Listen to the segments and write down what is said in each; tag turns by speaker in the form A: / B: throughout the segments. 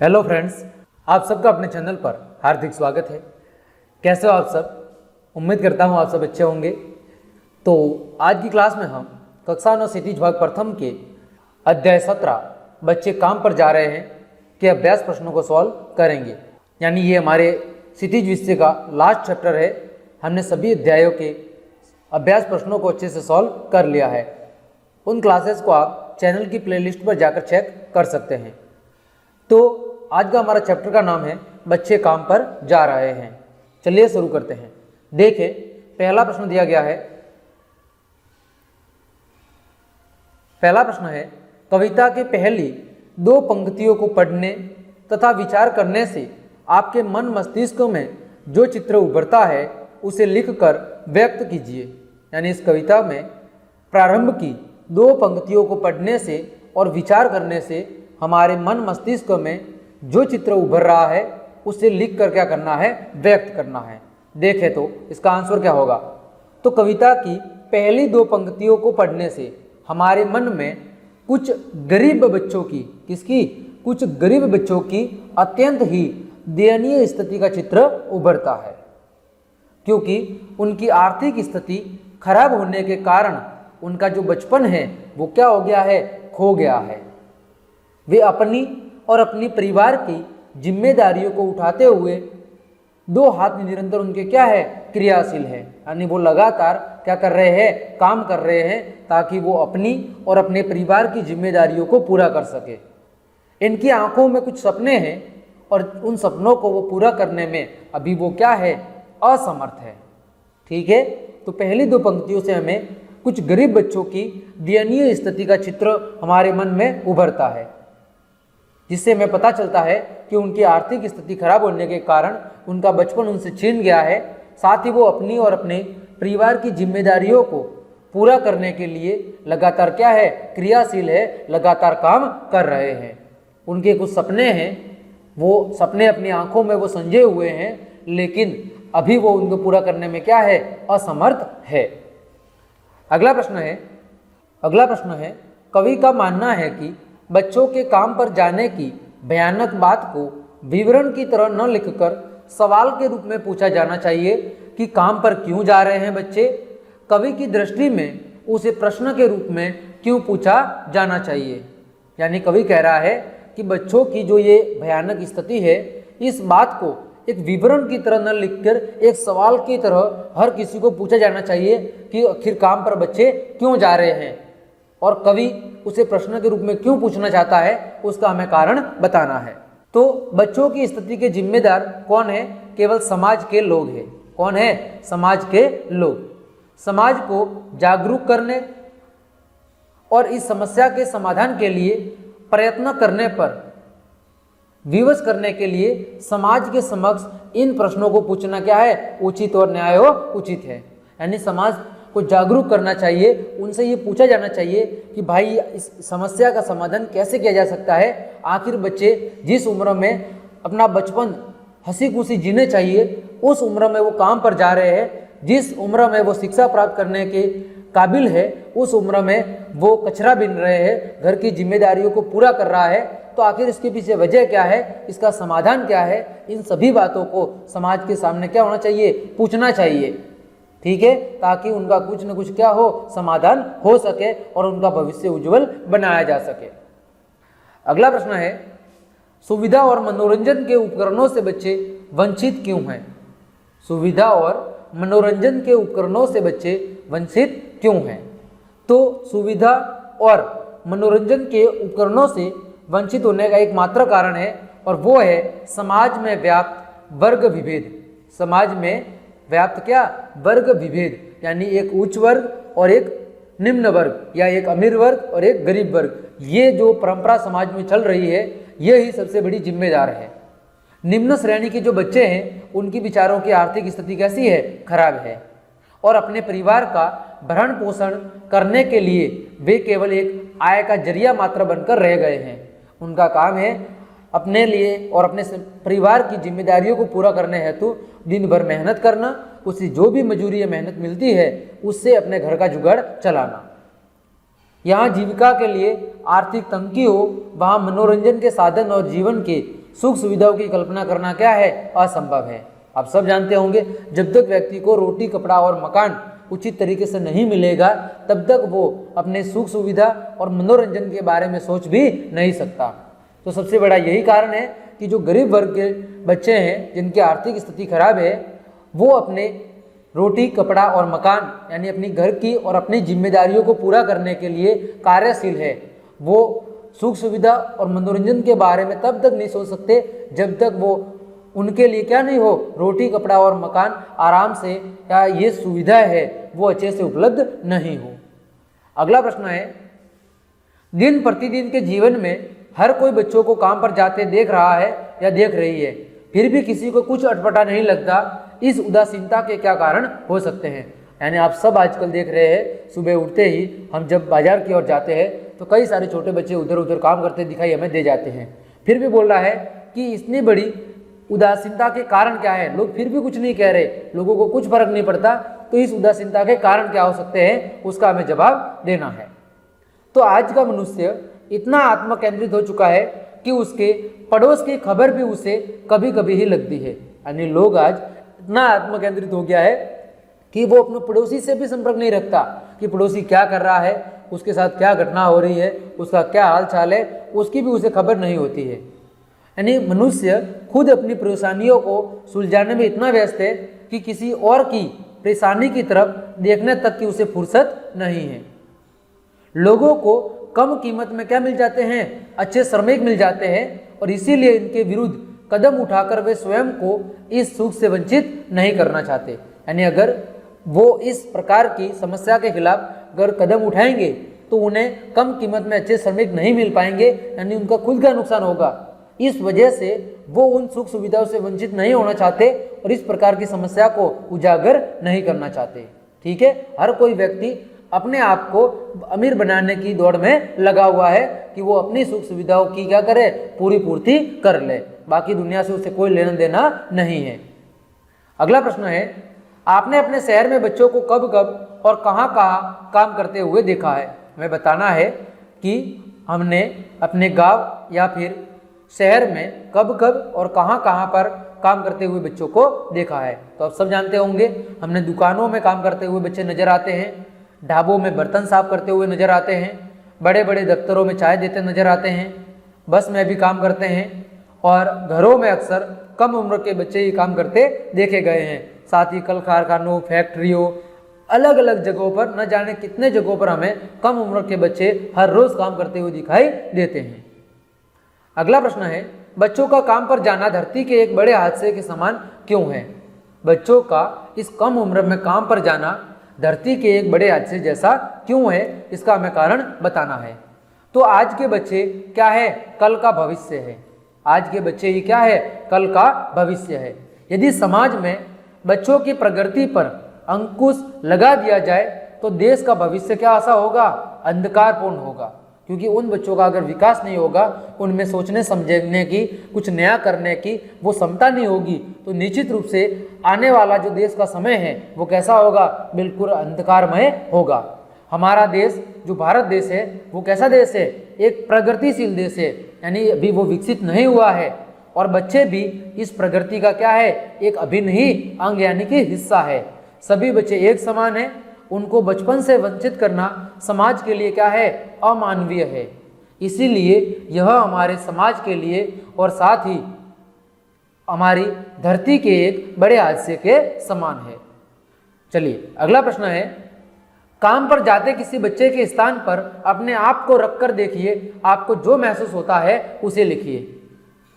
A: Hello friends, आप सबका अपने चैनल पर हार्दिक स्वागत है। कैसे हो आप सब? उम्मीद करता हूँ आप सब अच्छे होंगे। तो आज की क्लास में हम कक्षा 9 क्षितिज भाग प्रथम के अध्याय 17 बच्चे काम पर जा रहे हैं के अभ्यास प्रश्नों को सॉल्व करेंगे। यानी ये हमारे क्षितिज विषय का लास्ट चैप्टर है। हमने सभी अध्यायों के अभ्यास प्रश्नों को अच्छे से सॉल्व कर लिया है। उन क्लासेस को आप चैनल की प्लेलिस्ट पर जाकर चेक कर सकते हैं। तो आज का हमारा चैप्टर का नाम है बच्चे काम पर जा रहे हैं। चलिए शुरू करते हैं। देखें, पहला प्रश्न दिया गया है। पहला प्रश्न है, कविता के पहली 2 पंक्तियों को पढ़ने तथा विचार करने से आपके मन मस्तिष्क में जो चित्र उभरता है उसे लिखकर व्यक्त कीजिए। यानी इस कविता में प्रारंभ की 2 पंक्तियों को पढ़ने से और विचार करने से हमारे मन मस्तिष्क में जो चित्र उभर रहा है उसे लिख कर क्या करना है? व्यक्त करना है। देखें तो इसका आंसर क्या होगा? तो कविता की पहली 2 पंक्तियों को पढ़ने से हमारे मन में कुछ गरीब बच्चों की, किसकी? कुछ गरीब बच्चों की अत्यंत ही दयनीय स्थिति का चित्र उभरता है, क्योंकि उनकी आर्थिक स्थिति खराब होने के कारण उनका जो बचपन है वो क्या हो गया है? खो गया है। वे अपनी और अपनी परिवार की जिम्मेदारियों को उठाते हुए 2 हाथ निरंतर उनके क्या है? क्रियाशील है। यानी वो लगातार क्या कर रहे हैं? काम कर रहे हैं ताकि वो अपनी और अपने परिवार की जिम्मेदारियों को पूरा कर सके। इनकी आंखों में कुछ सपने हैं और उन सपनों को वो पूरा करने में अभी वो क्या है? असमर्थ है। ठीक है, तो पहली 2 पंक्तियों से हमें कुछ गरीब बच्चों की दयनीय स्थिति का चित्र हमारे मन में उभरता है, जिससे हमें पता चलता है कि उनकी आर्थिक स्थिति खराब होने के कारण उनका बचपन उनसे छीन गया है। साथ ही वो अपनी और अपने परिवार की जिम्मेदारियों को पूरा करने के लिए लगातार क्या है? क्रियाशील है, लगातार काम कर रहे हैं। उनके कुछ सपने हैं, वो सपने अपनी आंखों में वो संजे हुए हैं, लेकिन अभी वो उनको पूरा करने में क्या है? असमर्थ है। अगला प्रश्न है, कवि का मानना है कि बच्चों के काम पर जाने की भयानक बात को विवरण की तरह न लिखकर सवाल के रूप में पूछा जाना चाहिए कि काम पर क्यों जा रहे हैं बच्चे। कवि की दृष्टि में उसे प्रश्न के रूप में क्यों पूछा जाना चाहिए। यानी कवि कह रहा है कि बच्चों की जो ये भयानक स्थिति है, इस बात को एक विवरण की तरह न लिखकर एक सवाल की तरह हर किसी को पूछा जाना चाहिए कि आखिर काम पर बच्चे क्यों जा रहे हैं, और कवि उसे प्रश्न के रूप में क्यों पूछना चाहता है उसका हमें कारण बताना है। तो बच्चों की स्थिति के जिम्मेदार कौन है? केवल समाज के लोग हैं। कौन है? समाज के लोग। समाज को जागरूक करने और इस समस्या के समाधान के लिए प्रयत्न करने पर विवश करने के लिए समाज के समक्ष इन प्रश्नों को पूछना क्या है? उचित और न्यायोचित है। यानी समाज को जागरूक करना चाहिए, उनसे ये पूछा जाना चाहिए कि भाई इस समस्या का समाधान कैसे किया जा सकता है। आखिर बच्चे जिस उम्र में अपना बचपन हंसी खुशी जीने चाहिए उस उम्र में वो काम पर जा रहे हैं, जिस उम्र में वो शिक्षा प्राप्त करने के काबिल है उस उम्र में वो कचरा बीन रहे हैं, घर की जिम्मेदारियों को पूरा कर रहा है। तो आखिर इसके पीछे वजह क्या है? इसका समाधान क्या है? इन सभी बातों को समाज के सामने क्या होना चाहिए? पूछना चाहिए। ठीक है, ताकि उनका कुछ न कुछ क्या हो? समाधान हो सके और उनका भविष्य उज्जवल बनाया जा सके। अगला प्रश्न है, सुविधा और मनोरंजन के उपकरणों से बच्चे वंचित क्यों हैं? सुविधा और मनोरंजन के उपकरणों से बच्चे वंचित क्यों हैं? तो सुविधा और मनोरंजन के उपकरणों से वंचित होने का एकमात्र कारण है, और वो है समाज में व्याप्त वर्ग विभेद। समाज में व्याप्त क्या? वर्ग विभेद। यानी एक उच्च वर्ग और एक निम्न वर्ग, या एक अमीर वर्ग और एक गरीब वर्ग। ये जो परंपरा समाज में चल रही है, ये ही सबसे बड़ी जिम्मेदार है। निम्न श्रेणी के जो बच्चे हैं उनकी विचारों की आर्थिक स्थिति कैसी है? खराब है, और अपने परिवार का भरण पोषण करने के लिए वे केवल एक आय का जरिया मात्र बनकर रह गए हैं। उनका काम है अपने लिए और अपने परिवार की जिम्मेदारियों को पूरा करने हेतु दिन भर मेहनत करना, उसे जो भी मजूरी या मेहनत मिलती है उससे अपने घर का जुगाड़ चलाना। यहाँ जीविका के लिए आर्थिक तंगी हो, वहाँ मनोरंजन के साधन और जीवन के सुख सुविधाओं की कल्पना करना क्या है, असंभव है। आप सब जानते होंगे, जब तक व्यक्ति को रोटी, कपड़ा और मकान उचित तरीके से नहीं मिलेगा, तब तक वो अपने सुख सुविधा और मनोरंजन के बारे में सोच भी नहीं सकता। तो सबसे बड़ा यही कारण है कि जो गरीब वर्ग के बच्चे हैं, जिनकी आर्थिक स्थिति खराब है, वो अपने रोटी, कपड़ा और मकान यानी अपनी घर की और अपनी जिम्मेदारियों को पूरा करने के लिए कार्यशील है। वो सुख सुविधा और मनोरंजन के बारे में तब तक नहीं सोच सकते जब तक वो उनके लिए क्या नहीं हो, रोटी, कपड़ा और मकान आराम से या ये सुविधा है वो अच्छे से उपलब्ध नहीं हो। अगला प्रश्न है, दिन प्रतिदिन के जीवन में हर कोई बच्चों को काम पर जाते देख रहा है या देख रही है, फिर भी किसी को कुछ अटपटा नहीं लगता। इस उदासीनता के क्या कारण हो सकते हैं? यानी आप सब आजकल देख रहे हैं, सुबह उठते ही हम जब बाजार की ओर जाते हैं तो कई सारे छोटे बच्चे उधर उधर काम करते दिखाई हमें दे जाते हैं। फिर भी बोल रहा है कि इतनी बड़ी उदासीनता के कारण क्या है, लोग फिर भी कुछ नहीं कह रहे, लोगों को कुछ फर्क नहीं पड़ता। तो इस उदासीनता के कारण क्या हो सकते हैं, उसका हमें जवाब देना है। तो आज का मनुष्य इतना आत्मकेंद्रित हो चुका है कि उसके पड़ोस की खबर भी उसे कभी कभी ही लगती है। यानी लोग आज इतना आत्मकेंद्रित हो गया है कि वो अपने पड़ोसी से भी संपर्क नहीं रखता कि पड़ोसी क्या कर रहा है, उसके साथ क्या घटना हो रही है, उसका क्या हाल चाल है, उसकी भी उसे खबर नहीं होती है। यानी मनुष्य खुद अपनी परेशानियों को सुलझाने में इतना व्यस्त है कि किसी और की परेशानी की तरफ देखने तक की उसे फुर्सत नहीं है। लोगों को कम कीमत में क्या मिल जाते हैं, अच्छे श्रमिक मिल जाते हैं, और इसीलिए इनके विरुद्ध कदम उठाकर वे स्वयं को इस सुख से वंचित नहीं करना चाहते। यानी अगर वो इस प्रकार की समस्या के खिलाफ अगर कदम उठाएंगे तो उन्हें कम कीमत में अच्छे श्रमिक नहीं मिल पाएंगे, यानी उनका खुद का नुकसान होगा। इस वजह से वो उन सुख सुविधाओं से वंचित नहीं होना चाहते और इस प्रकार की समस्या को उजागर नहीं करना चाहते। ठीक है, हर कोई व्यक्ति अपने आप को अमीर बनाने की दौड़ में लगा हुआ है कि वो अपनी सुख सुविधाओं की क्या करे, पूरी पूर्ति कर ले, बाकी दुनिया से उसे कोई लेना देना नहीं है। अगला प्रश्न है, आपने अपने शहर में बच्चों को कब कब और कहां कहां काम करते हुए देखा है? हमें बताना है कि हमने अपने गांव या फिर शहर में कब कब और कहां कहां पर काम करते हुए बच्चों को देखा है। तो आप सब जानते होंगे, हमने दुकानों में काम करते हुए बच्चे नजर आते हैं, ढाबों में बर्तन साफ करते हुए नजर आते हैं, बड़े बड़े दफ्तरों में चाय देते नजर आते हैं, बस में भी काम करते हैं, और घरों में अक्सर कम उम्र के बच्चे ही काम करते देखे गए हैं। साथ ही कल कारखानों, फैक्ट्रियों, अलग अलग जगहों पर, न जाने कितने जगहों पर हमें कम उम्र के बच्चे हर रोज काम करते हुए दिखाई देते हैं। अगला प्रश्न है, बच्चों का काम पर जाना धरती के एक बड़े हादसे के समान क्यों है? बच्चों का इस कम उम्र में काम पर जाना धरती के एक बड़े हादसे जैसा क्यों है, इसका हमें कारण बताना है। तो आज के बच्चे क्या है, कल का भविष्य है। आज के बच्चे ही क्या है, कल का भविष्य है। यदि समाज में बच्चों की प्रगति पर अंकुश लगा दिया जाए तो देश का भविष्य क्या ऐसा होगा, अंधकारपूर्ण होगा। क्योंकि उन बच्चों का अगर विकास नहीं होगा, उनमें सोचने समझने की, कुछ नया करने की वो क्षमता नहीं होगी, तो निश्चित रूप से आने वाला जो देश का समय है वो कैसा होगा, बिल्कुल अंधकारमय होगा। हमारा देश जो भारत देश है वो कैसा देश है, एक प्रगतिशील देश है, यानी अभी वो विकसित नहीं हुआ है, और बच्चे भी इस प्रगति का क्या है, एक अभिन्न ही अंग यानी कि हिस्सा है। सभी बच्चे एक समान है, उनको बचपन से वंचित करना समाज के लिए क्या है, अमानवीय है। इसीलिए यह हमारे समाज के लिए और साथ ही हमारी धरती के एक बड़े हादसे के समान है। चलिए अगला प्रश्न है, काम पर जाते किसी बच्चे के स्थान पर अपने आप को रखकर देखिए, आपको जो महसूस होता है उसे लिखिए।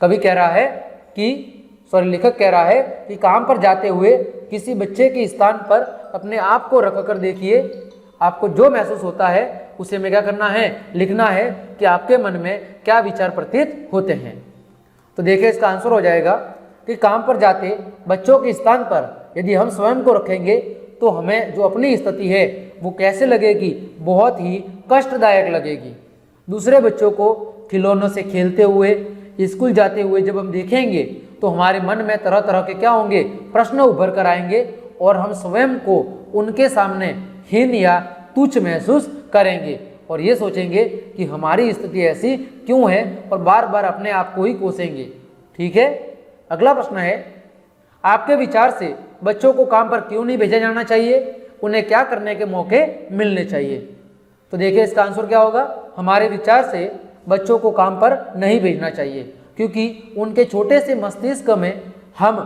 A: कवि कह रहा है कि लेखक कह रहा है कि काम पर जाते हुए किसी बच्चे के स्थान पर अपने आप को रखकर देखिए, आपको जो महसूस होता है उसे में क्या करना है, लिखना है कि आपके मन में क्या विचार प्रतीत होते हैं। तो देखिए इसका आंसर हो जाएगा कि काम पर जाते बच्चों के स्थान पर यदि हम स्वयं को रखेंगे तो हमें जो अपनी स्थिति है वो कैसे लगेगी, बहुत ही कष्टदायक लगेगी। दूसरे बच्चों को खिलौनों से खेलते हुए, स्कूल जाते हुए जब हम देखेंगे तो हमारे मन में तरह तरह के क्या होंगे, प्रश्न उभर कर आएंगे और हम स्वयं को उनके सामने हीन या तुच्छ महसूस करेंगे और ये सोचेंगे कि हमारी स्थिति ऐसी क्यों है और बार बार अपने आप को ही कोसेंगे। ठीक है। अगला प्रश्न है, आपके विचार से बच्चों को काम पर क्यों नहीं भेजा जाना चाहिए, उन्हें क्या करने के मौके मिलने चाहिए। तो देखिए इसका आंसर क्या होगा, हमारे विचार से बच्चों को काम पर नहीं भेजना चाहिए क्योंकि उनके छोटे से मस्तिष्क में हम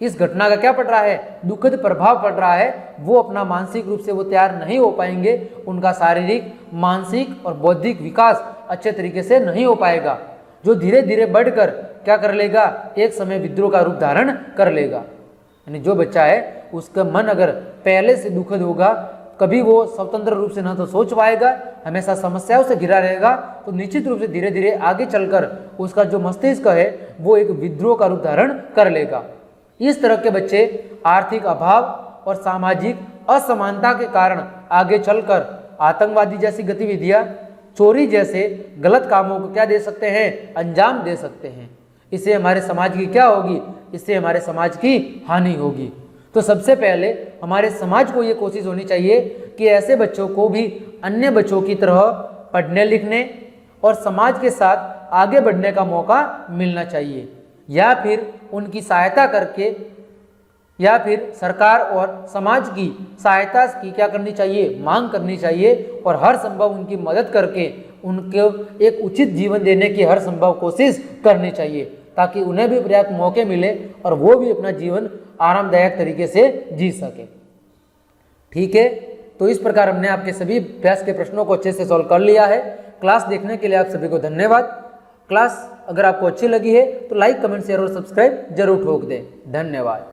A: इस घटना का क्या पड़ रहा है, दुखद प्रभाव पड़ रहा है। वो अपना मानसिक रूप से वो तैयार नहीं हो पाएंगे, उनका शारीरिक, मानसिक और बौद्धिक विकास अच्छे तरीके से नहीं हो पाएगा, जो धीरे धीरे बढ़कर क्या कर लेगा, एक समय विद्रोह का रूप धारण कर लेगा। यानी जो बच्चा है उसका मन अगर पहले से दुखद होगा, कभी वो स्वतंत्र रूप से ना तो सोच पाएगा, हमेशा समस्याओं से घिरा रहेगा, तो निश्चित रूप से धीरे धीरे आगे चलकर उसका जो मस्तिष्क है वो एक विद्रोह का रूप धारण कर लेगा। इस तरह के बच्चे आर्थिक अभाव और सामाजिक असमानता के कारण आगे चलकर आतंकवादी जैसी गतिविधियां, चोरी जैसे गलत कामों को क्या दे सकते हैं, अंजाम दे सकते हैं। इससे हमारे समाज की क्या होगी, इससे हमारे समाज की हानि होगी। तो सबसे पहले हमारे समाज को ये कोशिश होनी चाहिए कि ऐसे बच्चों को भी अन्य बच्चों की तरह पढ़ने लिखने और समाज के साथ आगे बढ़ने का मौका मिलना चाहिए, या फिर उनकी सहायता करके, या फिर सरकार और समाज की सहायता की क्या करनी चाहिए, मांग करनी चाहिए और हर संभव उनकी मदद करके उनको एक उचित जीवन देने की हर संभव कोशिश करनी चाहिए, ताकि उन्हें भी पर्याप्त मौके मिले और वो भी अपना जीवन आरामदायक तरीके से जी सके। ठीक है, तो इस प्रकार हमने आपके सभी अभ्यास के प्रश्नों को अच्छे से सॉल्व कर लिया है। क्लास देखने के लिए आप सभी को धन्यवाद। क्लास अगर आपको अच्छी लगी है तो लाइक, कमेंट, शेयर और सब्सक्राइब जरूर ठोक दें। धन्यवाद।